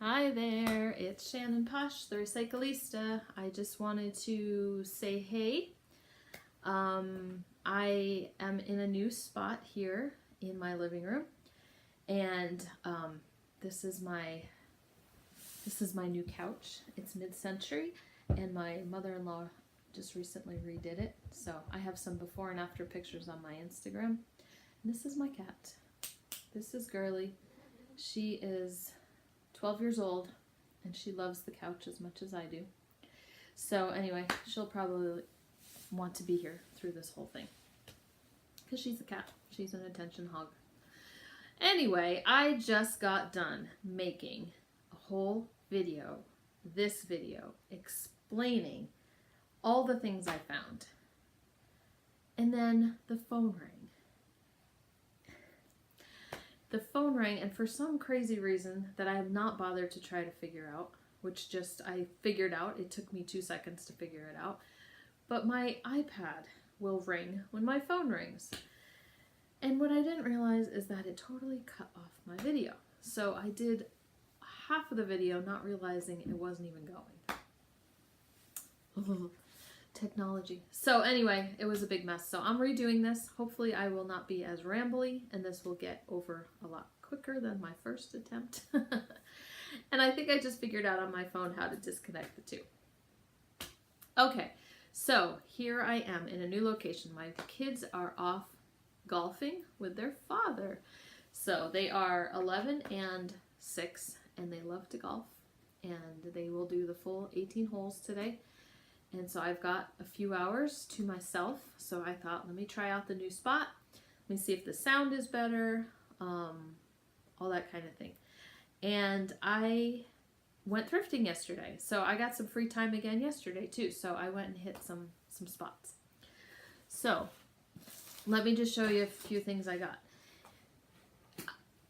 Hi there, it's Shannon Posh, the Recyclista. I just wanted to say hey. I am in a new spot here in my living room, and this is my new couch. It's mid-century, and my mother-in-law just recently redid it. So I have some before and after pictures on my Instagram. And this is my cat. This is Girly. She is 12 years old, and she loves the couch as much as I do. So anyway, she'll probably want to be here through this whole thing because she's a cat. She's an attention hog. Anyway, I just got done making a whole video, this video, explaining all the things I found. And then the phone rang. The phone rang, and for some crazy reason that I have not bothered to try to figure out, which just I figured out, it took me 2 seconds to figure it out, but my iPad will ring when my phone rings. And what I didn't realize is that it totally cut off my video. So I did half of the video not realizing it wasn't even going. Technology. So anyway, it was a big mess. So I'm redoing this. Hopefully I will not be as rambly, and this will get over a lot quicker than my first attempt. And I think I just figured out on my phone how to disconnect the two. Okay, so here I am in a new location. My kids are off golfing with their father. So they are 11 and 6, and they love to golf, and they will do the full 18 holes today. And so I've got a few hours to myself, so I thought, let me try out the new spot. Let me see if the sound is better, all that kind of thing. And I went thrifting yesterday, so I got some free time again yesterday too, so I went and hit some spots. So let me just show you a few things I got.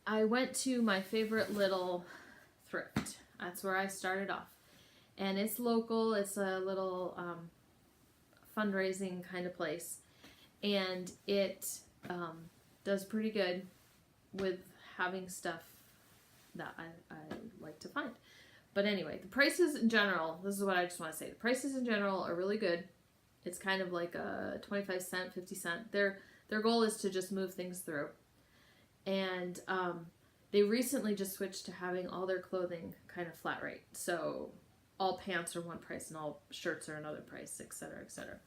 I went to my favorite little thrift. That's where I started off. And it's local. It's a little fundraising kind of place. And it does pretty good with having stuff that I like to find. But anyway, the prices in general, this is what I just want to say. The prices in general are really good. It's kind of like a 25 cent, 50 cent. Their goal is to just move things through. And they recently just switched to having all their clothing kind of flat rate. So all pants are one price and all shirts are another price, etc., etc.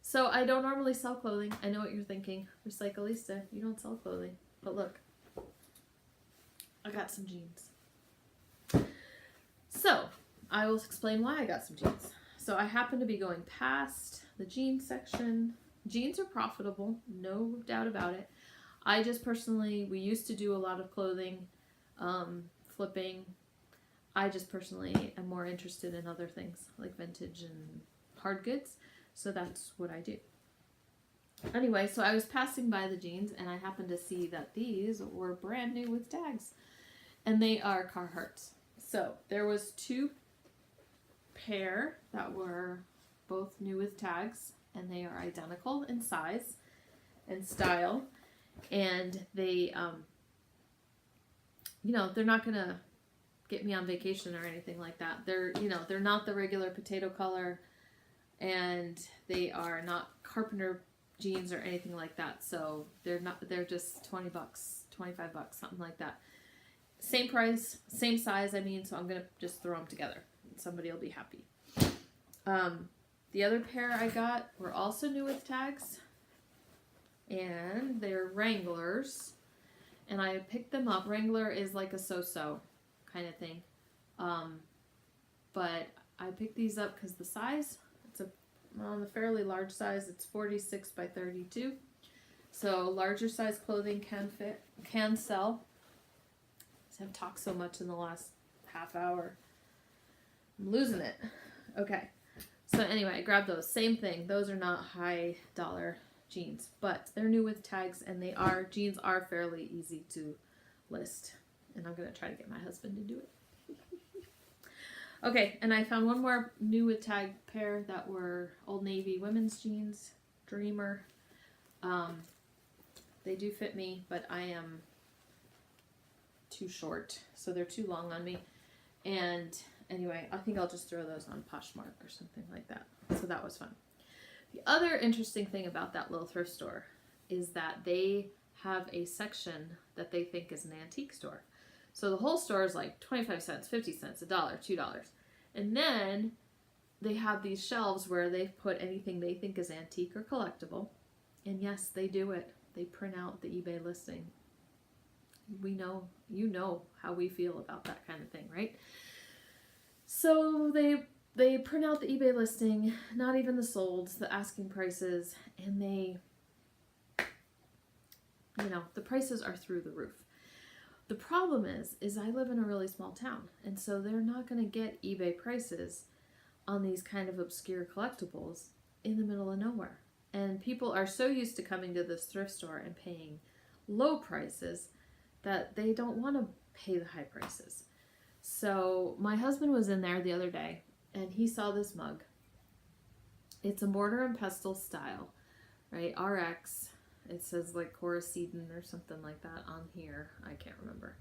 So I don't normally sell clothing. I know what you're thinking. Recyclista, you don't sell clothing. But look, I got some jeans. So I will explain why I got some jeans. So I happen to be going past the jeans section. Jeans are profitable, no doubt about it. I just personally, we used to do a lot of clothing, flipping. I just personally am more interested in other things like vintage and hard goods, so that's what I do. Anyway, so I was passing by the jeans, and I happened to see that these were brand new with tags, and they are Carhartts. So there was 2 pair that were both new with tags, and they are identical in size and style, and they, they're not gonna get me on vacation or anything like that. They're not the regular potato color, and they are not carpenter jeans or anything like that. So they're just 20 bucks, 25 bucks, something like that. Same price, same size, so I'm going to just throw them together. Somebody will be happy. The other pair I got were also new with tags, and they're Wranglers, and I picked them up. Wrangler is like a so-so kind of thing, but I picked these up because the size, it's on the fairly large size. It's 46 by 32, so larger size clothing can sell. I've talked so much in the last half hour, I'm losing it. Okay, so anyway, I grabbed those. Same thing, those are not high dollar jeans, but they're new with tags, and jeans are fairly easy to list. And I'm going to try to get my husband to do it. Okay, and I found one more new with tag pair that were Old Navy women's jeans, Dreamer. They do fit me, but I am too short, so they're too long on me. And anyway, I think I'll just throw those on Poshmark or something like that. So that was fun. The other interesting thing about that little thrift store is that they have a section that they think is an antique store. So the whole store is like 25 cents, 50 cents, $1, $2. And then they have these shelves where they've put anything they think is antique or collectible. And yes, they do it. They print out the eBay listing. We know, you know how we feel about that kind of thing, right? So they print out the eBay listing, not even the solds, the asking prices, and they, you know, the prices are through the roof. The problem is I live in a really small town, and so they're not going to get eBay prices on these kind of obscure collectibles in the middle of nowhere. And people are so used to coming to this thrift store and paying low prices that they don't want to pay the high prices. So my husband was in there the other day, and he saw this mug. It's a mortar and pestle style, right? RX. It says like Coracedon or something like that on here. I can't remember.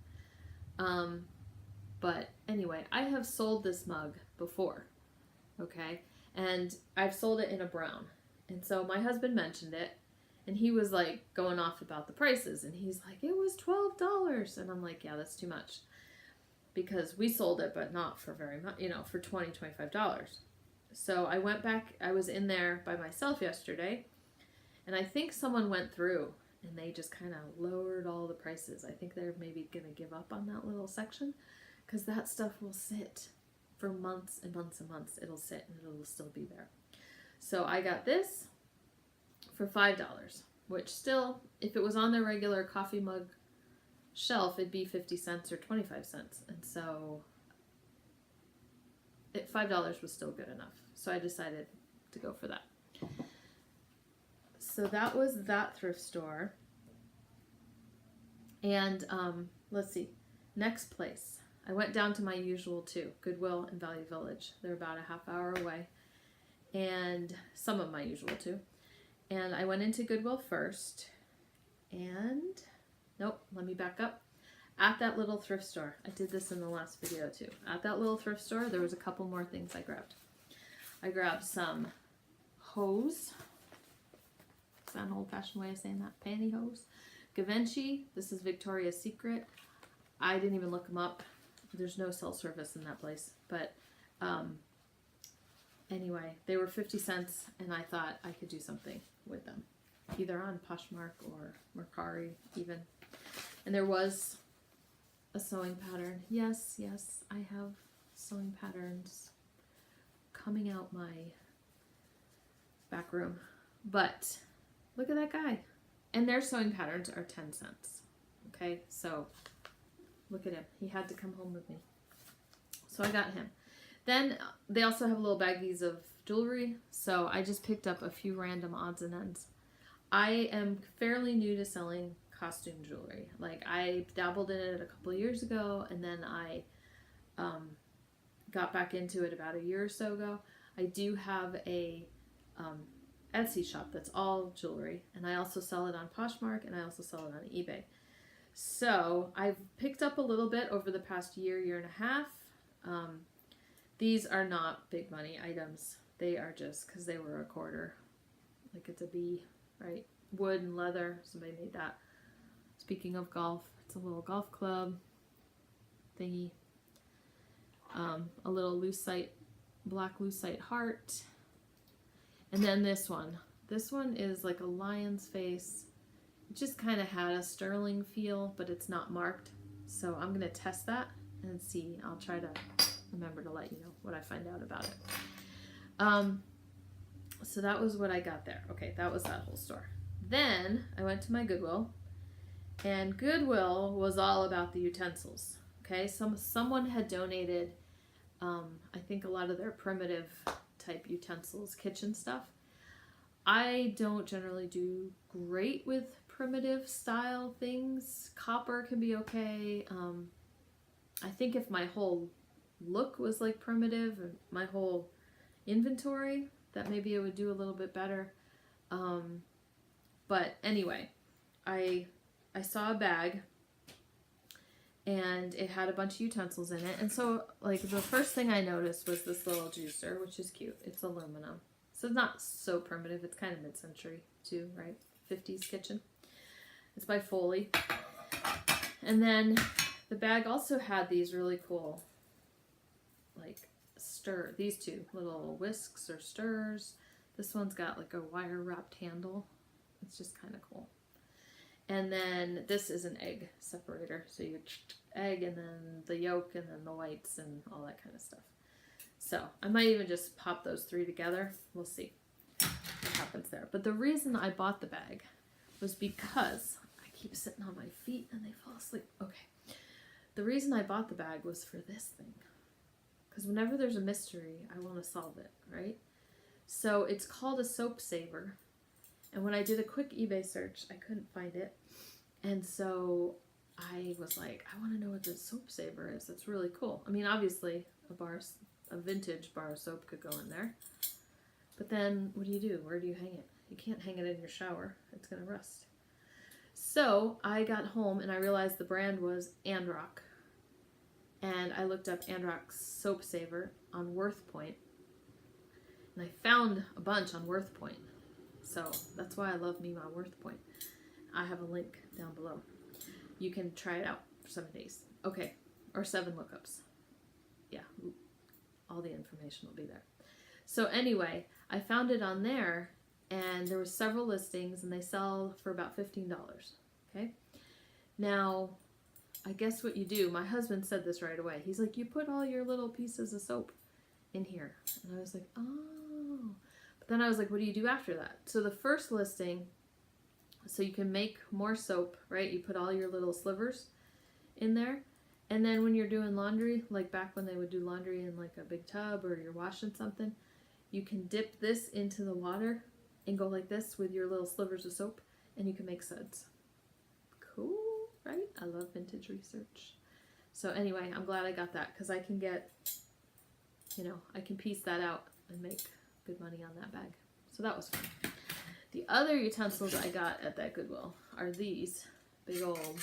But anyway, I have sold this mug before, okay? And I've sold it in a brown. And so my husband mentioned it, and he was like going off about the prices, and he's like, it was $12. And I'm like, yeah, that's too much. Because we sold it, but not for very much, you know, for $20, $25. So I went back, I was in there by myself yesterday, and I think someone went through and they just kind of lowered all the prices. I think they're maybe going to give up on that little section, because that stuff will sit for months and months and months. It'll sit and it'll still be there. So I got this for $5, which still, if it was on their regular coffee mug shelf, it'd be 50 cents or 25 cents. And so $5 was still good enough. So I decided to go for that. So that was that thrift store. And let's see, next place. I went down to my usual two, Goodwill and Value Village. They're about a half hour away. And some of my usual too. And I went into Goodwill first. And nope, let me back up. At that little thrift store, I did this in the last video too. At that little thrift store, there was a couple more things I grabbed. I grabbed some hose. Is that an old-fashioned way of saying that? Pantyhose. Givenchy. This is Victoria's Secret. I didn't even look them up. There's no cell service in that place. But anyway, they were 50 cents, and I thought I could do something with them. Either on Poshmark or Mercari even. And there was a sewing pattern. Yes, I have sewing patterns coming out my back room. But look at that guy. And their sewing patterns are 10 cents. Okay, so look at him. He had to come home with me. So I got him. Then they also have little baggies of jewelry. So I just picked up a few random odds and ends. I am fairly new to selling costume jewelry. Like, I dabbled in it a couple of years ago, and then I got back into it about a year or so ago. I do have a Etsy shop that's all jewelry, and I also sell it on Poshmark, and I also sell it on eBay. So I've picked up a little bit over the past year and a half. These are not big money items. They are just because they were a quarter. Like, it's a B, right? Wood and leather. Somebody made that. Speaking of golf, it's a little golf club thingy. A little lucite, black lucite heart. And then this one. This one is like a lion's face. It just kind of had a sterling feel, but it's not marked. So I'm going to test that and see. I'll try to remember to let you know what I find out about it. So that was what I got there. Okay, that was that whole store. Then I went to my Goodwill, and Goodwill was all about the utensils. Okay, someone had donated, I think, a lot of their primitive type utensils, kitchen stuff. I don't generally do great with primitive style things. Copper can be okay. I think if my whole look was like primitive, and my whole inventory, that maybe it would do a little bit better. But anyway, I saw a bag, and it had a bunch of utensils in it. And so, like, the first thing I noticed was this little juicer, which is cute. It's aluminum. So it's not so primitive. It's kind of mid-century too, right? 50s kitchen. It's by Foley. And then the bag also had these really cool, like, these two little whisks or stirrers. This one's got like a wire wrapped handle. It's just kind of cool. And then this is an egg separator. So you egg and then the yolk and then the whites and all that kind of stuff. So I might even just pop those three together. We'll see what happens there. But the reason I bought the bag was because I keep sitting on my feet and they fall asleep. Okay. The reason I bought the bag was for this thing. Because whenever there's a mystery, I want to solve it, right? So it's called a soap saver. And when I did a quick eBay search, I couldn't find it. And so I was like, I want to know what the soap saver is. That's really cool. I mean, obviously, a vintage bar of soap could go in there. But then, what do? Where do you hang it? You can't hang it in your shower. It's going to rust. So I got home and I realized the brand was Androck. And I looked up Androck's soap saver on Worthpoint. And I found a bunch on Worthpoint. So that's why I love me my Worthpoint. I have a link down below. You can try it out for 7 days. Okay, or 7 lookups. Yeah, all the information will be there. So anyway, I found it on there, and there were several listings, and they sell for about $15. Okay, now I guess what you do. My husband said this right away. He's like, you put all your little pieces of soap in here, and I was like, oh. But then I was like, what do you do after that? So the first listing. So you can make more soap, right? You put all your little slivers in there. And then when you're doing laundry, like back when they would do laundry in like a big tub or you're washing something, you can dip this into the water and go like this with your little slivers of soap and you can make suds. Cool, right? I love vintage research. So anyway, I'm glad I got that because I can get, I can piece that out and make good money on that bag. So that was fun. The other utensils I got at that Goodwill are these big old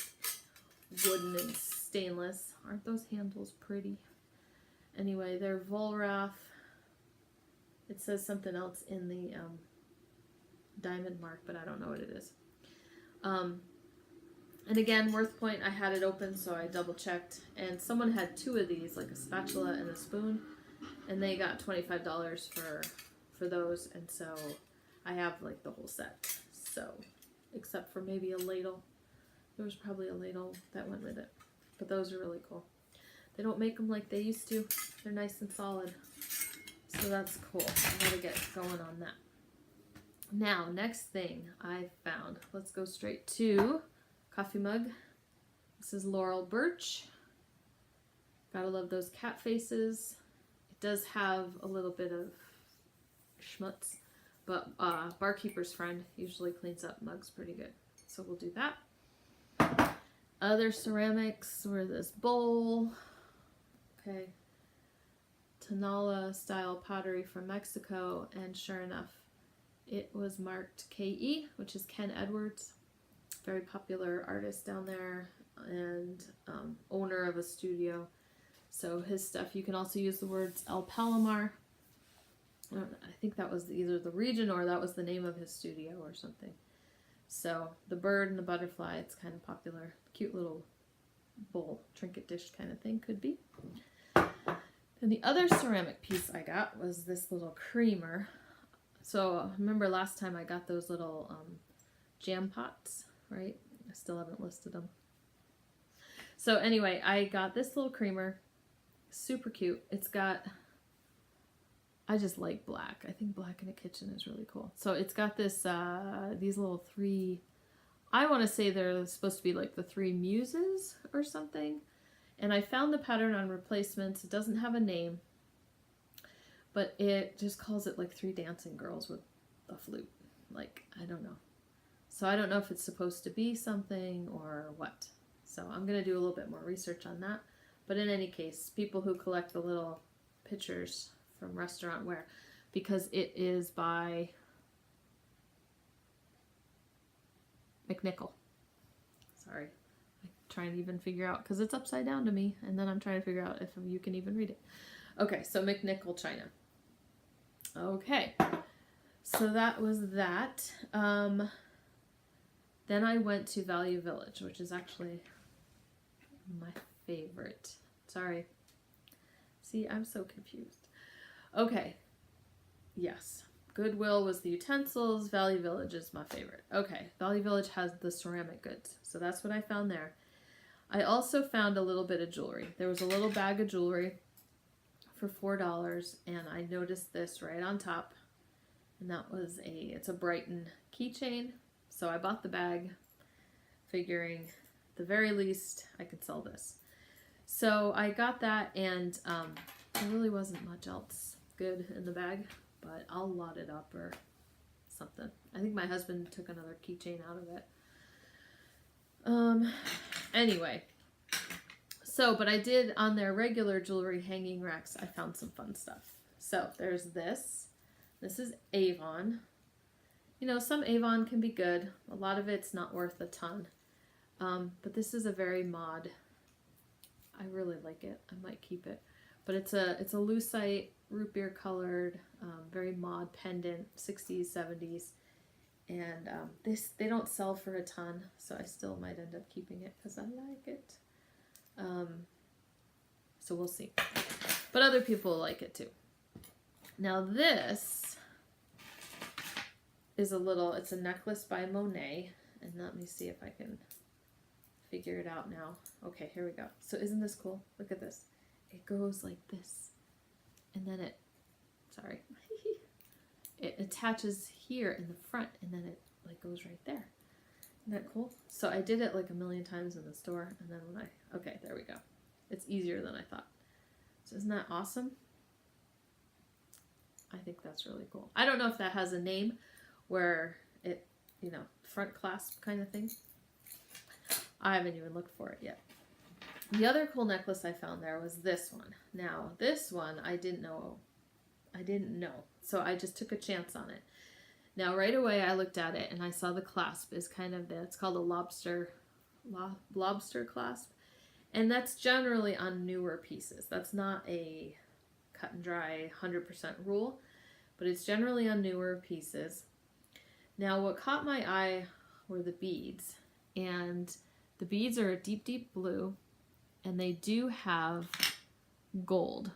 wooden and stainless. Aren't those handles pretty? Anyway, they're Vollraff. It says something else in the diamond mark, but I don't know what it is. And again, Worthpoint, I had it open, so I double checked. And someone had 2 of these, like a spatula and a spoon, and they got $25 for those. And so I have like the whole set, so except for maybe a ladle. There was probably a ladle that went with it, but those are really cool. They don't make them like they used to. They're nice and solid, so that's cool. I gotta get going on that. Now, next thing I found. Let's go straight to coffee mug. This is Laurel Birch. Gotta love those cat faces. It does have a little bit of schmutz. But Barkeeper's Friend usually cleans up mugs pretty good. So we'll do that. Other ceramics were this bowl. Okay. Tonala style pottery from Mexico. And sure enough, it was marked KE, which is Ken Edwards. Very popular artist down there and owner of a studio. So his stuff, you can also use the words El Palomar. I think that was either the region or that was the name of his studio or something. So the bird and the butterfly, it's kind of popular. Cute little bowl, trinket dish kind of thing, could be. Then the other ceramic piece I got was this little creamer. So remember last time I got those little jam pots, right? I still haven't listed them. So anyway, I got this little creamer. Super cute. It's got... I just like black. I think black in a kitchen is really cool. So it's got this, these little 3, I want to say they're supposed to be like the 3 muses or something. And I found the pattern on Replacements. It doesn't have a name, but it just calls it like 3 dancing girls with a flute. Like, I don't know. So I don't know if it's supposed to be something or what. So I'm going to do a little bit more research on that. But in any case, people who collect the little pictures from restaurant wear, because it is by McNichol. Sorry, I trying to even figure out, because it's upside down to me, and then I'm trying to figure out if you can even read it. Okay, so McNichol China. Okay, so that was that. Then I went to Value Village, which is actually my favorite. Sorry. See, I'm so confused. Okay. Yes. Goodwill was the utensils. Value Village is my favorite. Okay. Value Village has the ceramic goods. So that's what I found there. I also found a little bit of jewelry. There was a little bag of jewelry for $4, and I noticed this right on top. And that was it's a Brighton keychain. So I bought the bag, figuring at the very least I could sell this. So I got that, and there really wasn't much else good in the bag, but I'll lot it up or something. I think my husband took another keychain out of it. Anyway, so, but I did, on their regular jewelry hanging racks, I found some fun stuff. So there's this. This is Avon. You know, some Avon can be good. A lot of it's not worth a ton. But this is a very mod. I really like it. I might keep it. But it's a lucite, root beer colored, very mod pendant, 60s, 70s. And they don't sell for a ton, so I still might end up keeping it because I like it. So we'll see. But other people like it too. Now this is it's a necklace by Monet. And let me see if I can figure it out now. Okay, here we go. So isn't this cool? Look at this. It goes like this. And then sorry. It attaches here in the front, and then it like goes right there. Isn't that cool? So I did it like a million times in the store, and then okay, there we go. It's easier than I thought. So isn't that awesome? I think that's really cool. I don't know if that has a name where it, front clasp kind of thing. I haven't even looked for it yet. The other cool necklace I found there was this one. Now, this one I didn't know. So I just took a chance on it. Now, right away I looked at it and I saw the clasp is kind of it's called a lobster clasp. And that's generally on newer pieces. That's not a cut and dry 100% rule, but it's generally on newer pieces. Now, what caught my eye were the beads, and the beads are a deep, deep blue, and they do have gold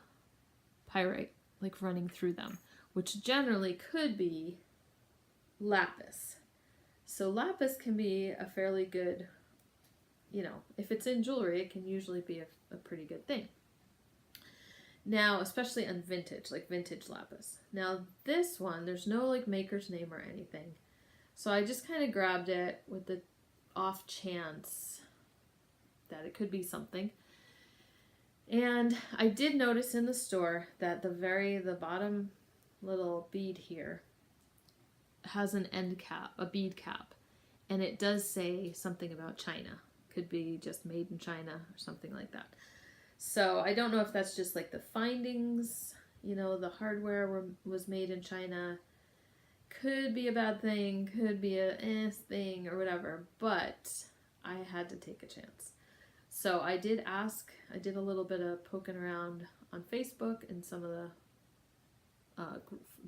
pyrite like running through them, which generally could be lapis. So lapis can be a fairly good, if it's in jewelry, it can usually be a pretty good thing. Now, especially on vintage, like vintage lapis. Now, this one, there's no like maker's name or anything. So I just kind of grabbed it with the off chance that it could be something. And I did notice in the store that the bottom little bead here has an end cap, a bead cap. And it does say something about China. Could be just made in China or something like that. So I don't know if that's just like the findings, the hardware was made in China. Could be a bad thing, could be a thing or whatever, but I had to take a chance. So I did ask, I did a little bit of poking around on Facebook and some of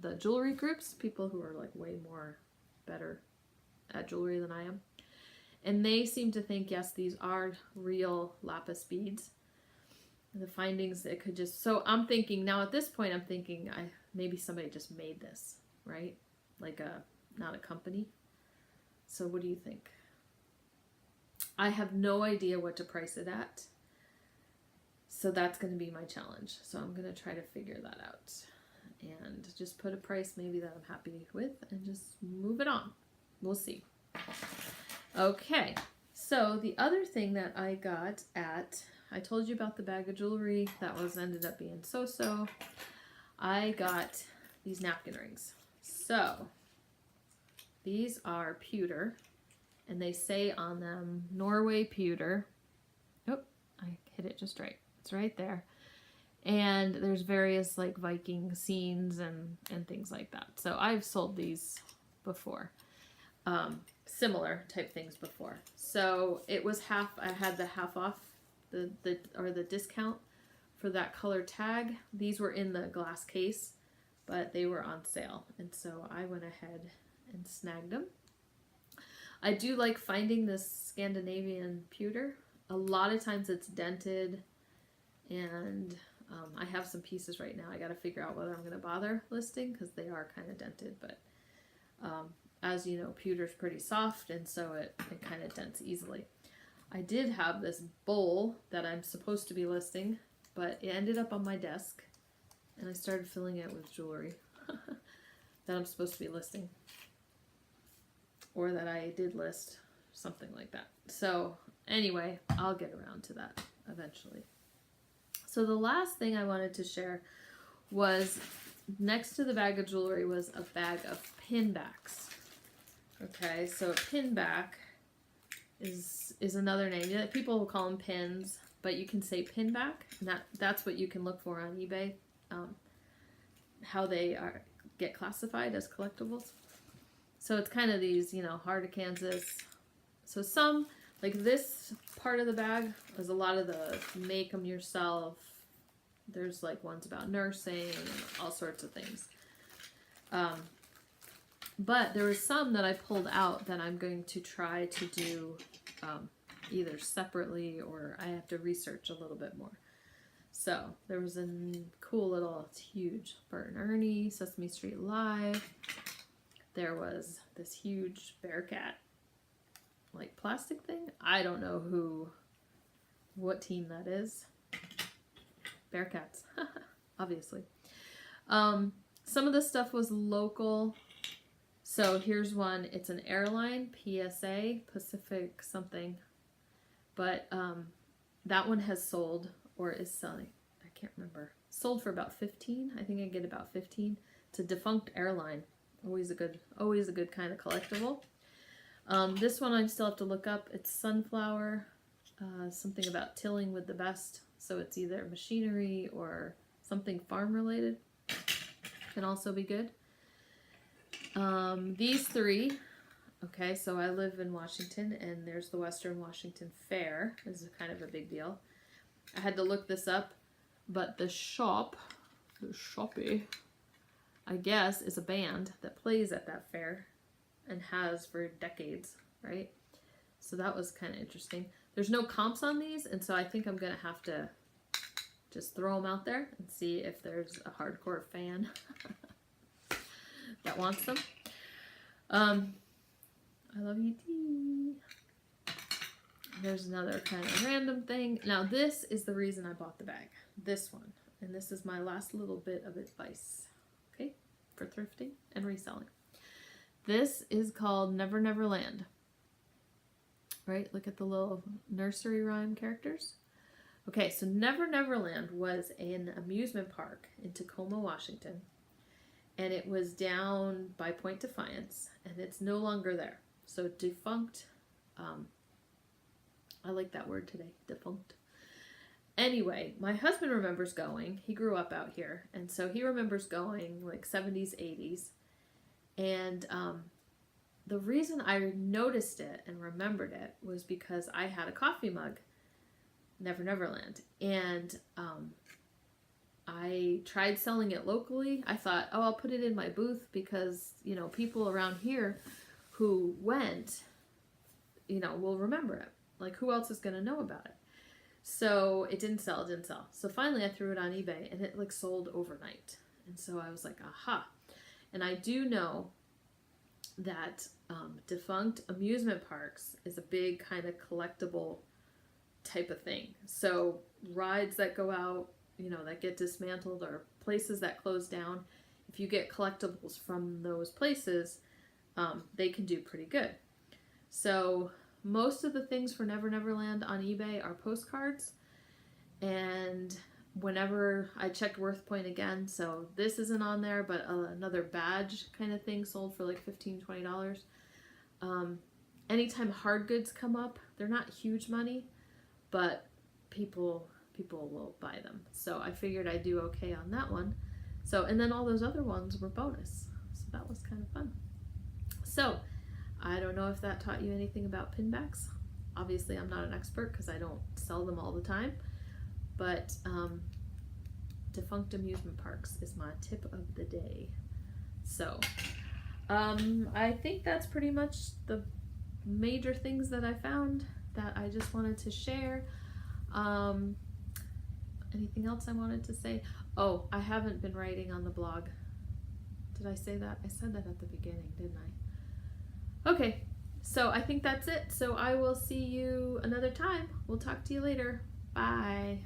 the jewelry groups, people who are like way more better at jewelry than I am. And they seem to think, yes, these are real lapis beads. The findings, it could just, so I'm thinking, now at this point, I'm thinking maybe somebody just made this, right? Like not a company. So what do you think? I have no idea what to price it at. So that's going to be my challenge. So I'm going to try to figure that out and just put a price maybe that I'm happy with and just move it on. We'll see. Okay. So the other thing that I got I told you about the bag of jewelry that ended up being so-so. I got these napkin rings. So these are pewter, and they say on them Norway pewter. Oh, I hit it just right. It's right there. And there's various like Viking scenes and things like that. So I've sold these before. similar type things before. So it was half, I had the half off the discount for that color tag. These were in the glass case, but they were on sale. And so I went ahead and snagged them. I do like finding this Scandinavian pewter. A lot of times it's dented, and I have some pieces right now. I got to figure out whether I'm going to bother listing because they are kind of dented, but as you know, pewter's pretty soft, and so it kind of dents easily. I did have this bowl that I'm supposed to be listing, but it ended up on my desk, and I started filling it with jewelry that I'm supposed to be listing, or that I did list, something like that. So anyway, I'll get around to that eventually. So the last thing I wanted to share was, next to the bag of jewelry was a bag of pinbacks. Okay, so a pinback is another name. Yeah, people will call them pins, but you can say pinback, and that's what you can look for on eBay, how they get classified as collectibles. So it's kind of these, heart of Kansas. So some, like this part of the bag, was a lot of the make them yourself. There's like ones about nursing and all sorts of things. But there was some that I pulled out that I'm going to try to do either separately, or I have to research a little bit more. So there was a cool little, it's huge, Bert and Ernie, Sesame Street Live. There was this huge Bearcat, like plastic thing. I don't know what team that is. Bearcats, obviously. Some of the stuff was local. So here's one. It's an airline, PSA, Pacific something. But that one has sold, or is selling. I can't remember. Sold for about 15. I think I get about 15. It's a defunct airline. Always a good kind of collectible. This one I still have to look up. It's sunflower, something about tilling with the best. So it's either machinery or something farm related. Can also be good. These three. Okay, so I live in Washington, and there's the Western Washington Fair. This is kind of a big deal. I had to look this up, but the Shoppy, I guess, is a band that plays at that fair and has for decades, right? So that was kind of interesting. There's no comps on these, and so I think I'm going to have to just throw them out there and see if there's a hardcore fan that wants them. I love you, T. There's another kind of random thing. Now, this is the reason I bought the bag. This one. And this is my last little bit of advice, okay, for thrifting and reselling. This is called Never Never Land. Right? Look at the little nursery rhyme characters. Okay, so Never Never Land was an amusement park in Tacoma, Washington. And it was down by Point Defiance, and it's no longer there. So defunct. I like that word today, defunct. Anyway, my husband remembers going. He grew up out here, and so he remembers going like 70s, 80s. And the reason I noticed it and remembered it was because I had a coffee mug, Never Never Land, and I tried selling it locally. I thought, oh, I'll put it in my booth because, people around here who went, will remember it. Like, who else is going to know about it? So it didn't sell. So finally I threw it on eBay, and it like sold overnight. And so I was like, aha. And I do know that defunct amusement parks is a big kind of collectible type of thing. So rides that go out, that get dismantled, or places that close down, if you get collectibles from those places, they can do pretty good. So most of the things for Never Never Land on eBay are postcards, and whenever I checked Worthpoint again, so this isn't on there, but another badge kind of thing sold for like $15, $20. Anytime hard goods come up, they're not huge money, but people will buy them. So I figured I'd do okay on that one. So, and then all those other ones were bonus. So that was kind of fun. So I don't know if that taught you anything about pinbacks. Obviously, I'm not an expert because I don't sell them all the time, but defunct amusement parks is my tip of the day. So I think that's pretty much the major things that I found that I just wanted to share. Anything else I wanted to say? Oh, I haven't been writing on the blog. Did I say that? I said that at the beginning, didn't I? Okay, so I think that's it. So I will see you another time. We'll talk to you later. Bye.